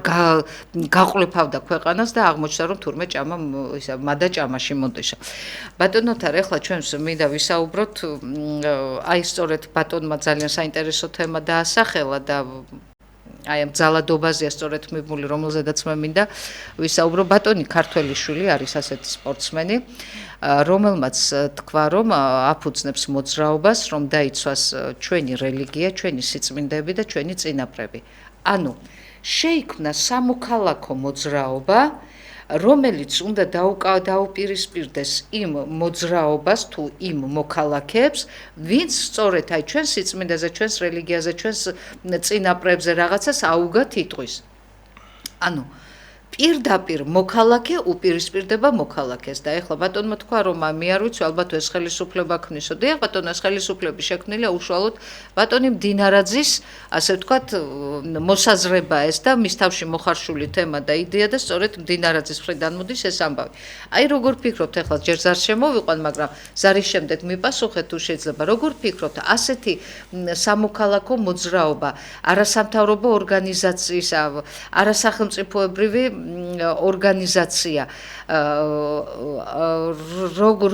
გაყლეფავდა ქვეყანას და აღმოჩნდა რომ თურმე ჭამა ისა მადა ჭამაში მოდიშა. ბატონოთარ ახლა ჩვენს მინდა ვისაუბროთ აი სწორედ ბატონმა ძალიან საინტერესო თემა დაასახელა და აი ამ ძალადობაზეა სწორედ მიბმული რომელზედაც მე მინდა ვისაუბრო. ბატონი ქართველიშვილი არის ასეთი სპორტსმენი რომელმაც თქვა რომ აფუძნებს მოძრაობას რომ დაიცვას ჩვენი რელიგია, ჩვენი სიწმინდეები და ჩვენი წინაპრები. ანუ შეიქმნა სამოქალაქო მოძრაობა რომელიც უნდა დაუპირისპირდეს იმ მოძრაობას თუ იმ მოქალაქეებს, ვინც სწორედ აი ჩვენს სიწმინდეზე, ჩვენს რელიგიაზე, ჩვენს წინაპრებზე რაღაცას აუგათ იტყვის. ანუ პირდაპირ მოქალაქე უპირისპირდება მოქალაქეს და ეხლა ბატონმა თქვა რომ მე არ ვიცი ალბათ ეს ხელისუფლება ქნისო. დიახ ბატონო, ეს ხელისუფლები შექმნილია უშუალოდ ბატონი მდინარაძის ასე ვთქვათ მოსაზრება ეს და მის თავში მოხარშული თემა და იდეა და სწორედ მდინარაძის მხრიდან მოდის ეს ამბავი. აი როგორ ფიქრობთ ეხლა ჯერ ზარ შემოვიყვან, მაგრამ ზარის შემდეგ მიპასუხეთ თუ შეიძლება. როგორ ფიქრობთ ასეთი სამოქალაქო მოძრაობა, არასამთავრობო ორგანიზაციის, არასახელმწიფოებრივი ორგანიზაცია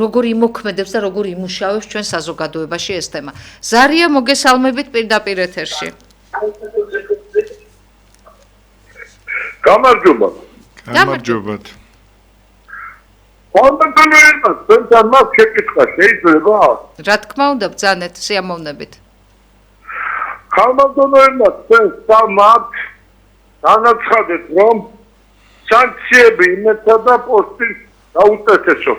როგორ იმოქმედებს და როგორ იმუშავებს ჩვენ საზოგადოებაში ეს თემა. ზარია მოგესალმებით პირდაპირ ეთერში. გამარჯობა. გამარჯობათ. ბატონო, თქვენ მას შეკითხა შეიძლება? რა თქმა უნდა, ბრძანეთ სიამოვნებით. ხალბატონო, თქვენ სამართ განაცხადეთ რომ სანქციები იმეცა და პოსტის დაუწესო.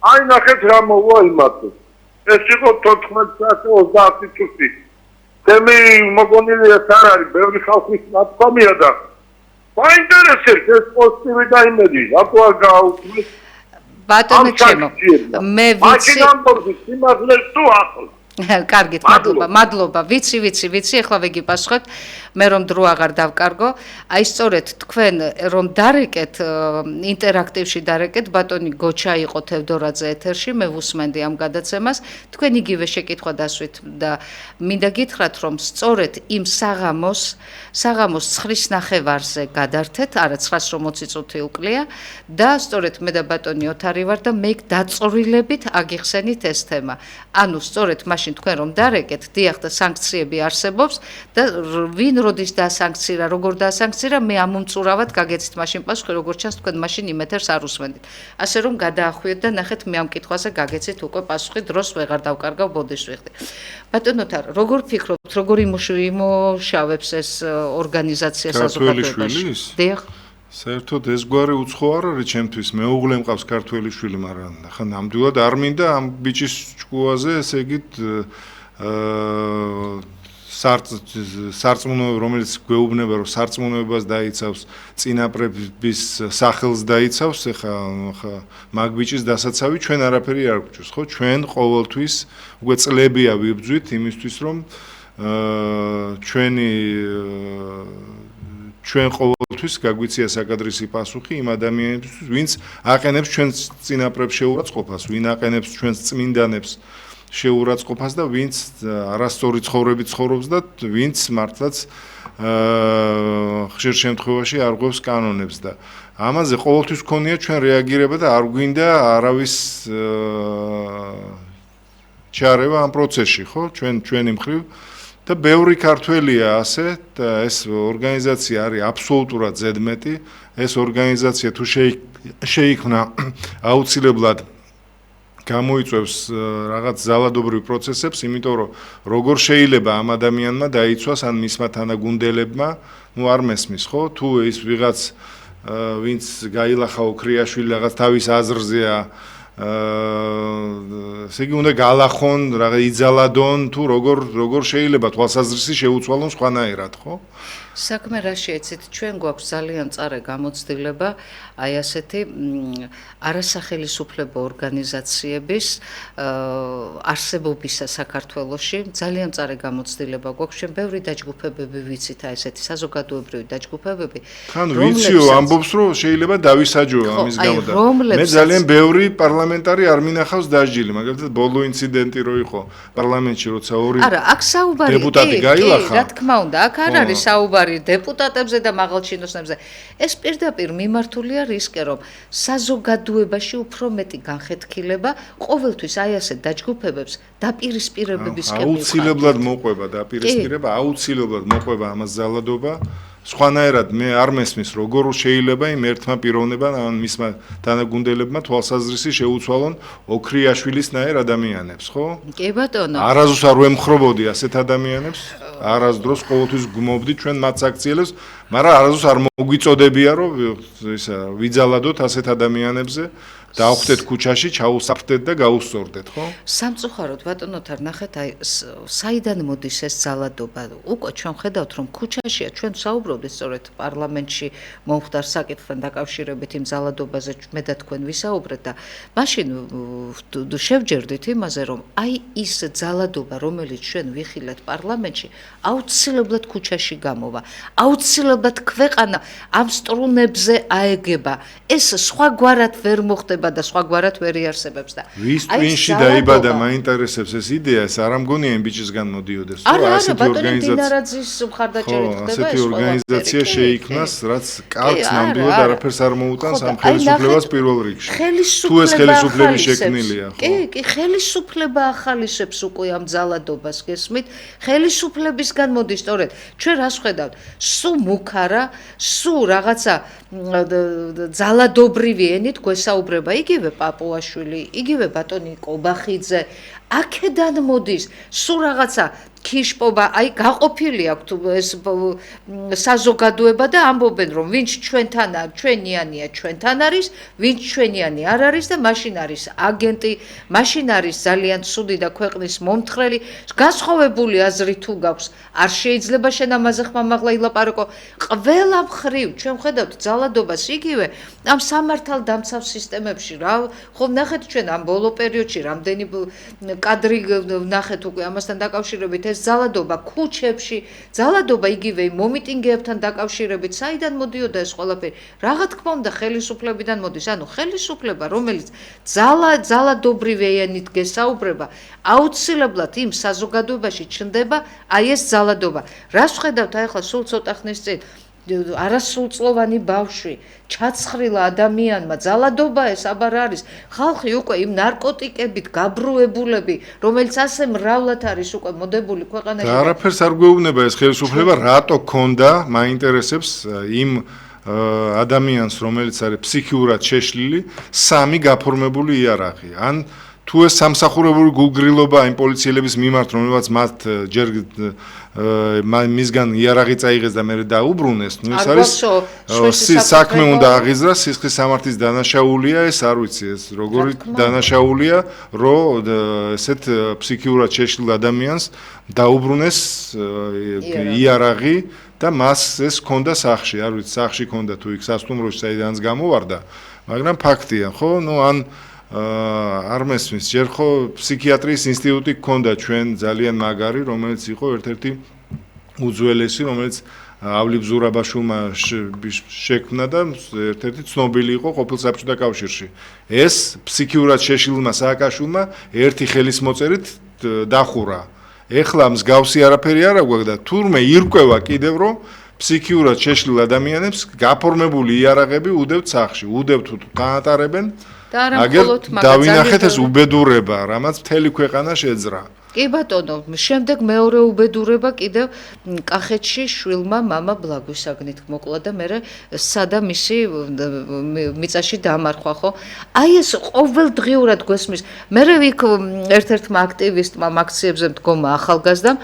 აი ნახეთ რა მოვა იმათო. ეს იყო 14:30 წუთი. თემი მოგონილია თან არის ბევრი ხალხის ნათქვამია და მაინტერესებს ეს პოსტივი და იმედი. რატო არ გააუქმეს? ბატონო ჩემო, მე ვიცი. მაშინ ამბობთ სიმართლეს თუ ახლოს. კარგით, მადლობა. ვიცი, ახლა ვიგიპასუხეთ. მე რომ დრო აღარ დავკარგო. აი სწორედ თქვენ რომ დარეკეთ ინტერაქტივში დარეკეთ, ბატონი გოჩა იყო თევდორაძე ეთერში, მე ვუსმენდი ამ გადაცემას. თქვენ იგივე შეკითხვა დასვით და მინდა გითხრათ რომ სწორედ იმ საღამოს 9:30-ზე გადართეთ, არა 9:40 წუთი უკლია და სწორედ მე და ბატონი ოთარი ვარ და მე დაწვრილებით აგიხსენით ეს თემა. ანუ სწორედ მაშინ თქვენ რომ დარეკეთ, დიახ და სანქციები არსებობს და ვინ როდის დაასანქცირა, როგორ დაასანქცირა, მე ამომწურავად გაგეცით მაშინ პასუხი, როგორც ჩანს თქვენ მაშინ იმ ეთერს არ უსმენდით. ასე რომ გადაახვიეთ და ნახეთ მე ამ კითხვაზე გაგეცით უკვე პასუხი, დროს ვეღარ დავკარგავ, ბოდის ვიხდი. ბატონოთარ, როგორ ფიქრობთ, როგორ იმუშავებს ეს ორგანიზაცია საზოგადოებაში? დიახ. საერთოდ ეს გვარი უცხო არ არის ჩემთვის, მეუღლე მყავს ქართველიშვილი, მაგრამ ხა ნამდვილად არ მინდა ამ ბიჭის ჭკუაზე, ესე იგი სარწმუნოება, რომელიც გვეუბნება, რომ სარწმუნოებას დაიცავს, წინაპრების სახელს დაიცავს, ეხა მაგ ბიჭის დასაცავი ჩვენ არაფერი არ გვჭირს, ხო? ჩვენ ყოველთვის უკვე წლებია ვიბძვით იმისთვის, რომ ჩვენ ყოველთვის ყოველთვის გაგვიცია საკადრისი პასუხი იმ ადამიანებისთვის, ვინც აყენებს ჩვენს წინაპრებს შეურაცხყოფას, ვინ აყენებს ჩვენს წმინდანებს შეურაცხყოფას და ვინც არასწორი ცხოვრებით ცხოვრობს და ვინც მართლაც ხშირ შემთხვევაში არ ღვევს კანონებს და ამაზე ყოველთვის გქონია ჩვენ რეაგირება და არ გვინდა არავის ჩარევა ამ პროცესში, ხო? ჩვენი მხრივ და ბევრი ქართველია ასე და ეს ორგანიზაცია არის აბსოლუტურად ზედმეტი. ეს ორგანიზაცია თუ შეიქმნა აუცილებლად გამოიწვევს რაღაც ზალადობრივ პროცესებს, იმიტომ რომ როგორ შეიძლება ამ ადამიანმა დაიცვას ან მისმა თანაგუნდელებმა, ნუ არ მესმის, ხო? თუ ის ვიღაც ვინც გაილახა ოქრიაშვილი რაღაც თავის აზრზეა ესე იგი უნდა გალახონ, რაღაც იძალადონ თუ როგორ შეიძლება თვალსაზრისი შეუცვალონ სხვანაირად, ხო? საქმე რაში ეცით, ჩვენ გვაქვს ძალიან მწარე გამოცდილება აი ასეთი არასახელისუფლებო ორგანიზაციების არსებობისა საქართველოში, ძალიან მწარე გამოცდილება გვაქვს, ჩვენ ბევრი დაჯგუფებები ვიცით, აი ესეთი საზოგადოებრივი დაჯგუფებები. ხან ვიციო ამბობს რომ შეიძლება დავისაჯოა ამის გამო და მე ძალიან ბევრი პარლამენტარი არ მინახავს დასჯილი, მაგალითად ბოლო ინციდენტი რო იყო პარლამენტში, როცა ორი არა, აქ საუბარი დეპუტატი გაილახა. რა თქმა უნდა, აქ არ არის საუბარი დეპუტატებზე და მაღალჩინოსნებზე. ეს პირდაპირ მიმართულია რისკე, რომ საზოგადოებაში უფრო მეტი განხეთქილება ყოველთვის აი ასეთ დაჯგუფებებს დაპირისპირებებისკენ მივყავთ. აუცილებლად მოყვება დაპირისპირება, აუცილებლად მოყვება ამას ზალადობა. სხვანაირად მე არ მესმის როგორ შეიძლება იმ ერთმა პიროვნებამ ან მისმა თანაგუნდელებმა თვალსაზრისი შეუცვალონ ოქრიაშვილისნაირ ადამიანებს, ხო? კი ბატონო. არასდროს არ ვემხრობოდი ასეთ ადამიანებს, არასდროს ყოველთვის გმობდი ჩვენ მათ საქციელებს, მაგრამ არასდროს არ მოგვიწოდებია რომ ისა ვიძალადოთ ასეთ ადამიანებზე. დაახვდეთ ქუჩაში, ჩაუსაფრდეთ და გაუსწორდეთ, ხო? სამწუხაროდ ბატონოთარ ნახეთ, აი საიდან მოდის ეს ზალადობა? უკვე ჩვენ ხედავთ, რომ ქუჩაშია, ჩვენ საუბრობდით სწორედ პარლამენტში მომხდარ საკითხთან დაკავშირებით იმ ზალადობაზე მე და თქვენ ვისაუბრეთ და მაშინ შევჯერდით იმაზე, რომ აი ის ზალადობა, რომელიც ჩვენ ვიხილეთ პარლამენტში, აუცილებლად ქუჩაში გამოვა. აუცილებლად ქვეყანა ამ სტრუნებზე აეგება. ეს სხვაგვარად ვერ მოხდება და სხვაგვარად ვერ იარსებებს და ვის ტვინში დაიბადა მაინტერესებს ეს იდეა, ეს არ ამგონია იმ ბიჭისგან მოდიოდეს, რომ ასეთი ორგანიზაციის მხარდაჭერით ხდება ეს ასეთი ორგანიზაცია შეიქმნას, რაც კარგს ნამდვილად არაფერს არ მოუტანს ამ ხელისუფლებას პირველ რიგში. თუ ეს ხელისუფლები შექმნილია, ხო? კი, ხელისუფლება ახალისებს უკვე ამ ზალადობას, გესმით? ხელისუფლებისგან მოდის სწორედ. ჩვენ რას ხედავთ? სუ მუქარა, სუ რაღაცა ზალადობრივი ენით გვესაუბრება იგივე პაპუაშვილი, იგივე ბატონი კობახიძე, აქედან მოდის სულ რაღაცა ქიშპობა, აი გაყოფილი აქვთ ეს საზოგადოება და ამბობენ რომ ვინც ჩვენიანია ჩვენთან არის, ვინც ჩვენიანი არ არის და მაშინ არის აგენტი, მაშინ არის ძალიან ცუდი და ქვეყნის მომთხრელი, განსხვავებული აზრი თუ გაქვს, არ შეიძლება შენ ამაზე ხმამაღლა ილაპარაკო. ყველა მხრივ ჩვენ ხედავთ ზალადობას იგივე ამ სამართალდამცავ სისტემებში რა, ხომ ნახეთ ჩვენ ამ ბოლო პერიოდში რამდენი კადრი ნახეთ უკვე ამასთან დაკავშირებით ეს ზალადობა ქუჩებში, ზალადობა იგივე მომიტინგეებთან დაკავშირებით, საიდან მოდიოდა ეს ყველაფერი? რა თქმა უნდა ხელისუფლებიდან მოდის, ანუ ხელისუფლება, რომელიც ზალადობრივი ენით გესაუბრება, აუცილებლად იმ საზოგადოებაში ჩნდება აი ეს ზალადობა. რას ხედავთ აი ახლა სულ ცოტა ხნის წინ არასრულწლოვანი ბავშვი ჩაცხრილა ადამიანმა, ზალადობა ეს აბარ არის. ხალხი უკვე იმ ნარკოტიკებით გაბრუებულები, რომელიც ასე მრავლად არის უკვე მოდებული ქვეყანაში. არაფერს არ გვეუბნება ეს ხელისუფლება, რატო ქონდა მაინტერესებს იმ ადამიანს, რომელიც არის ფსიქიურად შეშლილი, სამი გაფორმებული იარაღი. ან თუ ეს სამსახურებული გულგრილობა იმ პოლიციელების მიმართ, რომელსაც მათ ჯერ მისგან იარაღი წაიღეს და მე დაუბრუნეს, ნუ ეს არის საქმე უნდა აღიზრას, სისხლის სამართლის დანაშაულია, ეს არ ვიცი ეს როგორი დანაშაულია, რომ ესეთ ფსიქიურად შეშლილ ადამიანს დაუბრუნეს იარაღი და მას ეს ჰქონდა სახში, არ ვიცი სახში ჰქონდა თუ იქ სასტუმროში საიდანაც გამოვარდა, მაგრამ ფაქტია, ხო? ნუ ან არ მესმის, ჯერ ხო ფსიქიატრიის ინსტიტუტი გქონდა ჩვენ ძალიან მაგარი, რომელიც იყო ერთ-ერთი უძველესი, რომელიც ავლი ბზურაბაშვილმა შექმნა და ერთ-ერთი ცნობილი იყო ყოფილ საბჭოთა კავშირში. ეს ფსიქიურად შეშლილმა სააკაშვილმა ერთი ხელის მოწერით დახურა. ეხლა მსგავსი არაფერი არ აქვს და თურმე ირკვევა კიდევ რომ ფსიქიურად შეშლილ ადამიანებს გაფორმებული იარაღები უდევთ სახში, უდევთ გაატარებენ და არა აგერ მხოლოდ დავინახეთ ეს უბედურება, რამაც მთელი ქვეყანა შეძრა. კი ბატონო, შემდეგ მეორე უბედურება კიდევ კახეთში შვილმა მამა ბლაგვისაგნით მოკლა და მე სადა მისი მიწაში დამარხვა, ხო? აი ეს ყოველდღიურად გვესმის. მე იქ ერთ-ერთმა აქტივისტმა აქციებზე მდგომა ახალგაზრდამ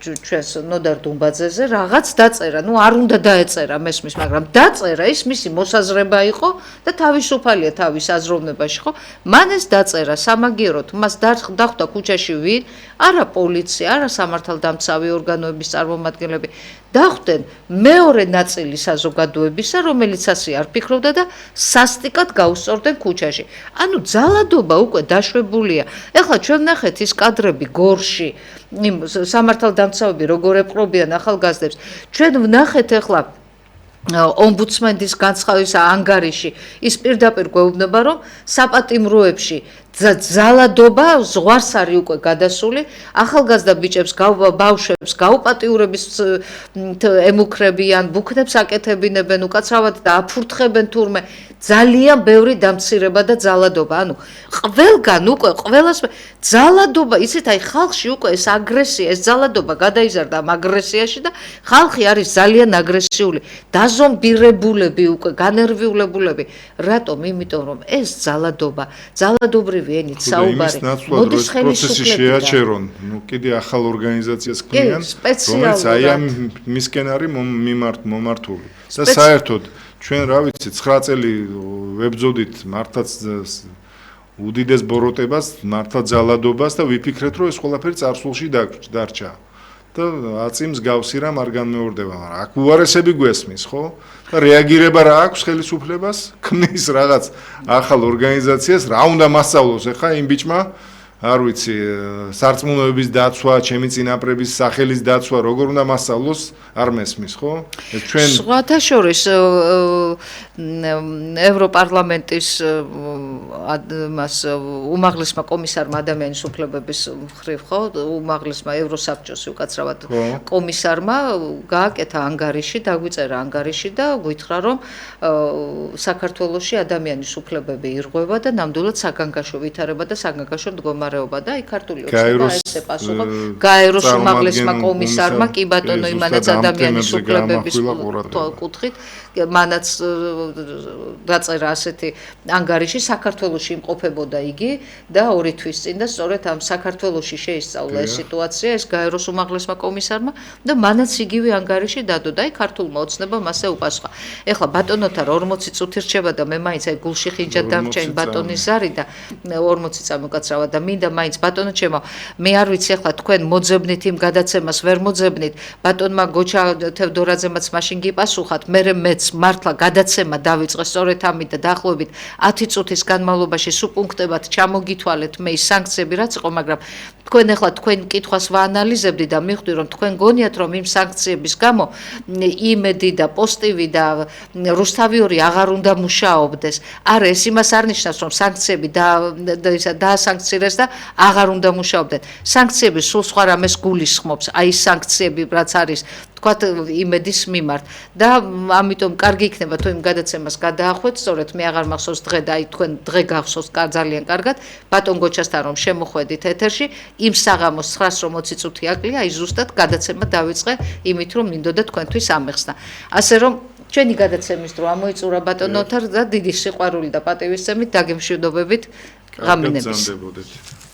ჩვენს ნოდარ დუმბაძეზე რაღაც დაწერა, ნუ არ უნდა დაეწერა მესმის, მაგრამ დაწერა, ის მისი მოსაზრება იყო და თავისუფალია თავის აზროვნებაში, ხო? მან ეს დაწერა სამაგიეროდ, მას დახვდა ქუჩაში ვინ? არა პოლიცია, არა სამართალდამცავი ორგანოების წარმომადგენლები. დახვდნენ მეორე ნაწილი საზოგადოებისა, რომელიც ასე არ ფიქრობდა და სასტიკად გაუსწორდნენ ქუჩაში. ანუ ძალადობა უკვე დაშვებულია. ეხლა ჩვენ ვნახეთ ის კადრები გორში, იმ სამართალდამცავები როგორ ეპყრობიან ახალგაზრდებს. ჩვენ ვნახეთ ეხლა ომბუდსმენის განცხადის ანგარიში ის პირდაპირ გვეუბნება რომ საპატიმროებში ძალადობა ზღვარს არის უკვე გადასული ახალგაზრდა ბიჭებს ბავშვებს გაუპატიურების ემუქრებიან ბუქნებს აკეთებინებენ უკაცრავად და აფურთხებენ თურმე ძალიან ბევრი დამცირება და ძალადობა ანუ ყველგან უკვე ყველას ძალადობა იცით აი ხალხში უკვე ეს აგრესია ეს ძალადობა გადაიზარდა ამ აგრესიაში და ხალხი არის ძალიან აგრესიული დაზომბირებულები უკვე განერვიულებულები რატომ იმიტომ რომ ეს ძალადობრივი ენით საუბარი მოდის პროცესი შეაჩერონ ნუ კიდე ახალ ორგანიზაციას ქმნიან რომელიც აი ამ მისკენ არის მომართული და საერთოდ ჩვენ რა ვიცი 9 წელი ვებძოდით მართაც უდიდეს ბოროტებას მართლა ძალადობას და ვიფიქრეთ რომ ეს ყველაფერი წარსულში დარჩა და აწიმს გავსი რამ არ განმეორდება მაგრამ აქ უარესები გვესმის ხო და რეაგირება რა აქვს ხელისუფლებას ქმნის რაღაც ახალ ორგანიზაციას რა უნდა მასწავლოს ახლა იმ ბიჭმა არ ვიცი სარწმუნოების დაცვა ჩემი წინაპრების სახელის დაცვა როგორ უნდა მასწავლოს არ მესმის ხო ეს ჩვენ სხვათა შორის ევროპარლამენტის მას უმაღლესმა კომისარმა ადამიანის უფლებების მხრივ ხო უმაღლესმა ევროსაბჭოს უკაცრავად კომისარმა გააკეთა ანგარიში დაგვიწერა ანგარიში და გითხრა რომ საქართველოში ადამიანის უფლებები ირღვევა და ნამდვილად საგანგაშო ვითარება და საგანგაშო მდგომარეობა და აი ქართული ოცნება ესე პასუხო გაეროს უმაღლესმა კომისარმა კი ბატონო იმანაც ადამიანის უფლებების კუთხით მანაც დაწერა ასეთი ანგარიში საქართველოში იმყოფებოდა იგი და 2 თვის წინ და სწორედ ამ საქართველოში შეისწავლა ეს სიტუაცია ეს გაეროს უმაღლესმა კომისარმა და მანაც იგივე ანგარიში დადო და აი ქართულმა ოცნებამ ასე უპასუხა ეხლა ბატონოთა 40 წუთი რჩება და მე მაინც აი გულში ხინჯად დამრჩენ ბატონის ზარი და 40 წამოკაცრავა და მინდა მაინც ბატონო ჩემო მე არ ვიცი ეხლა თქვენ მოძებნით იმ გადაცემას ვერ მოძებნით ბატონმა გოჩა თევდორაძემაც მაშინ გიპასუხათ მე მეც მართლა გადაცემა დავიწყე სწორედ ამით და დაახლოებით 10 წუთის განმავლობაში სუპუნქტებად ჩამოგითვალეთ მე ის სანქციები რაც იყო მაგრამ თქვენ ეხლა თქვენ კითხვას ვაანალიზებდი და მივხვდი რომ თქვენ გონიათ რომ იმ სანქციების გამო იმედი და პოსტივი და რუსთავიორი აღარ უნდა მუშაობდეს არა ეს იმას არ ნიშნავს რომ სანქციები დაასანქცირეს და აღარ უნდა მუშაობდნენ სანქციები სულ სხვა რამეს გულისხმობს აი სანქციები რაც არის თქვათ იმედის მიმართ და ამიტომ კარგი იქნება თუ იმ გადაცემას გადაახვეთ სწორედ მე აღარ მახსოვს დღე და აი თქვენ დღე გახსოვს ძალიან კარგად ბატონ გოჩასთან რომ შემოხვედით ეთერში იმ საღამოს 9:20 წუთი აკლია აი ზუსტად გადაცემა დავიწყე იმით რომ მინდოდა თქვენთვის ამეხსნა ასე რომ ჩვენი გადაცემის დრო ამოიწურა ბატონოთა და დიდი სიყვარული და პატივისცემით დაგემშვიდობებით ღამინების